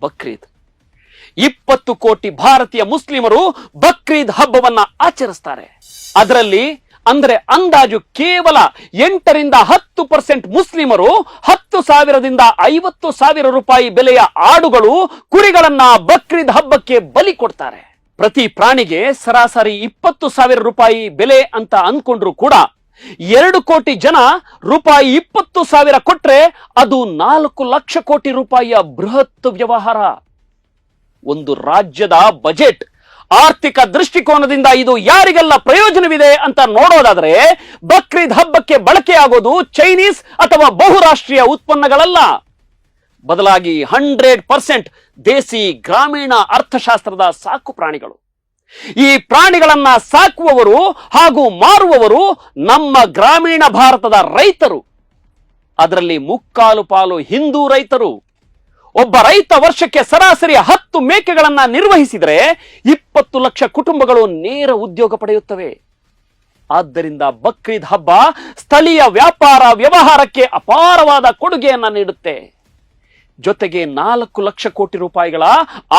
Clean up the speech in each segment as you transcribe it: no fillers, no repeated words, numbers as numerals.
ಬಕ್ರೀದ್. 20 ಕೋಟಿ ಭಾರತೀಯ ಮುಸ್ಲಿಮರು ಬಕ್ರೀದ್ ಹಬ್ಬವನ್ನ ಆಚರಿಸ್ತಾರೆ. ಅದರಲ್ಲಿ ಅಂದ್ರೆ ಅಂದಾಜು ಕೇವಲ 8ರಿಂದ 10% ಮುಸ್ಲಿಮರು 10,000ದಿಂದ 50,000 ರೂಪಾಯಿ ಬೆಲೆಯ ಆಡುಗಳು, ಕುರಿಗಳನ್ನ ಬಕ್ರೀದ್ ಹಬ್ಬಕ್ಕೆ ಬಲಿ ಕೊಡ್ತಾರೆ. ಪ್ರತಿ ಪ್ರಾಣಿಗೆ ಸರಾಸರಿ 20,000 ರೂಪಾಯಿ ಬೆಲೆ ಅಂತ ಅನ್ಕೊಂಡ್ರು ಕೂಡ 2 ಕೋಟಿ ಜನ ರೂಪಾಯಿ 20,000 ಕೊಟ್ರೆ ಅದು 4 ಲಕ್ಷ ಕೋಟಿ ರೂಪಾಯಿಯ ಬೃಹತ್ ವ್ಯವಹಾರ. ಒಂದು ರಾಜ್ಯದ ಬಜೆಟ್ ಆರ್ಥಿಕ ದೃಷ್ಟಿಕೋನದಿಂದ ಇದು ಯಾರಿಗೆಲ್ಲ ಪ್ರಯೋಜನವಿದೆ ಅಂತ ನೋಡೋದಾದ್ರೆ ಬಕ್ರೀದ್ ಹಬ್ಬಕ್ಕೆ ಬಳಕೆಯಾಗೋದು ಚೈನೀಸ್ ಅಥವಾ ಬಹುರಾಷ್ಟ್ರೀಯ ಉತ್ಪನ್ನಗಳಲ್ಲ, ಬದಲಾಗಿ 100% ದೇಸಿ ಗ್ರಾಮೀಣ ಅರ್ಥಶಾಸ್ತ್ರದ ಸಾಕು ಪ್ರಾಣಿಗಳು. ಈ ಪ್ರಾಣಿಗಳನ್ನ ಸಾಕುವವರು ಹಾಗೂ ಮಾರುವವರು ನಮ್ಮ ಗ್ರಾಮೀಣ ಭಾರತದ ರೈತರು. ಅದರಲ್ಲಿ 3/4 ಹಿಂದೂ ರೈತರು. ಒಬ್ಬ ರೈತ ವರ್ಷಕ್ಕೆ ಸರಾಸರಿ 10 ಮೇಕೆಗಳನ್ನ ನಿರ್ವಹಿಸಿದರೆ 20 ಲಕ್ಷ ಕುಟುಂಬಗಳು ನೇರ ಉದ್ಯೋಗ ಪಡೆಯುತ್ತವೆ. ಆದ್ದರಿಂದ ಬಕ್ರೀದ್ ಹಬ್ಬ ಸ್ಥಳೀಯ ವ್ಯಾಪಾರ ವ್ಯವಹಾರಕ್ಕೆ ಅಪಾರವಾದ ಕೊಡುಗೆಯನ್ನ ನೀಡುತ್ತೆ. ಜೊತೆಗೆ 4 ಲಕ್ಷ ಕೋಟಿ ರೂಪಾಯಿಗಳ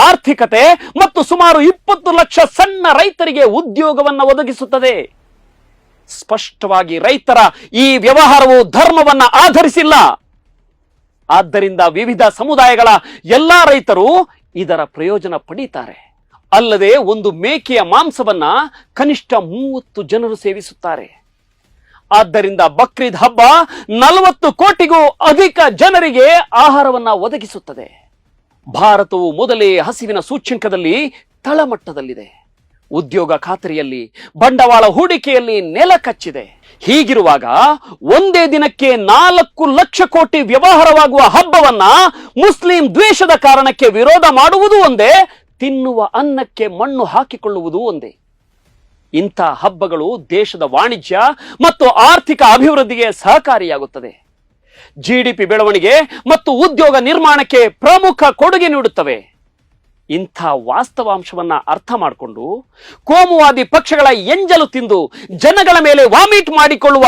ಆರ್ಥಿಕತೆ ಮತ್ತು ಸುಮಾರು 20 ಲಕ್ಷ ಸಣ್ಣ ರೈತರಿಗೆ ಉದ್ಯೋಗವನ್ನ ಒದಗಿಸುತ್ತದೆ. ಸ್ಪಷ್ಟವಾಗಿ ರೈತರ ಈ ವ್ಯವಹಾರವು ಧರ್ಮವನ್ನ ಆಧರಿಸಿಲ್ಲ. ಆದ್ದರಿಂದ ವಿವಿಧ ಸಮುದಾಯಗಳ ಎಲ್ಲಾ ರೈತರು ಇದರ ಪ್ರಯೋಜನ ಪಡೀತಾರೆ. ಅಲ್ಲದೆ ಒಂದು ಮೇಕೆಯ ಮಾಂಸವನ್ನ ಕನಿಷ್ಠ 30 ಜನರು ಸೇವಿಸುತ್ತಾರೆ. ಆದ್ದರಿಂದ ಬಕ್ರೀದ್ ಹಬ್ಬ 40 ಕೋಟಿಗೂ ಅಧಿಕ ಜನರಿಗೆ ಆಹಾರವನ್ನ ಒದಗಿಸುತ್ತದೆ. ಭಾರತವು ಮೊದಲೇ ಹಸಿವಿನ ಸೂಚ್ಯಂಕದಲ್ಲಿ ತಳಮಟ್ಟದಲ್ಲಿದೆ. ಉದ್ಯೋಗ ಖಾತರಿಯಲ್ಲಿ, ಬಂಡವಾಳ ಹೂಡಿಕೆಯಲ್ಲಿ ನೆಲ ಕಚ್ಚಿದೆ. ಹೀಗಿರುವಾಗ ಒಂದೇ ದಿನಕ್ಕೆ 4 ಲಕ್ಷ ಕೋಟಿ ವ್ಯವಹಾರವಾಗುವ ಹಬ್ಬವನ್ನ ಮುಸ್ಲಿಂ ದ್ವೇಷದ ಕಾರಣಕ್ಕೆ ವಿರೋಧ ಮಾಡುವುದು ಒಂದೇ, ತಿನ್ನುವ ಅನ್ನಕ್ಕೆ ಮಣ್ಣು ಹಾಕಿಕೊಳ್ಳುವುದು ಒಂದೇ. ಇಂಥ ಹಬ್ಬಗಳು ದೇಶದ ವಾಣಿಜ್ಯ ಮತ್ತು ಆರ್ಥಿಕ ಅಭಿವೃದ್ಧಿಗೆ ಸಹಕಾರಿಯಾಗುತ್ತದೆ. GDP ಬೆಳವಣಿಗೆ ಮತ್ತು ಉದ್ಯೋಗ ನಿರ್ಮಾಣಕ್ಕೆ ಪ್ರಮುಖ ಕೊಡುಗೆ ನೀಡುತ್ತವೆ. ಇಂಥ ವಾಸ್ತವಾಂಶವನ್ನ ಅರ್ಥ ಮಾಡಿಕೊಂಡು ಕೋಮುವಾದಿ ಪಕ್ಷಗಳ ಎಂಜಲು ತಿಂದು ಜನಗಳ ಮೇಲೆ ವಾಮಿಟ್ ಮಾಡಿಕೊಳ್ಳುವ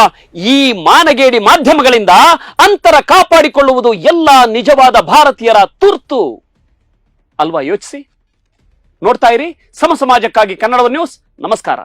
ಈ ಮಾನಗೇಡಿ ಮಾಧ್ಯಮಗಳಿಂದ ಅಂತರ ಕಾಪಾಡಿಕೊಳ್ಳುವುದು ಎಲ್ಲ ನಿಜವಾದ ಭಾರತೀಯರ ತುರ್ತು ಅಲ್ವಾ? ಯೋಚಿಸಿ. ನೋಡ್ತಾ ಇರಿ ಸಮ ಸಮಾಜಕ್ಕಾಗಿ ಕನ್ನಡ ನ್ಯೂಸ್. ನಮಸ್ಕಾರ.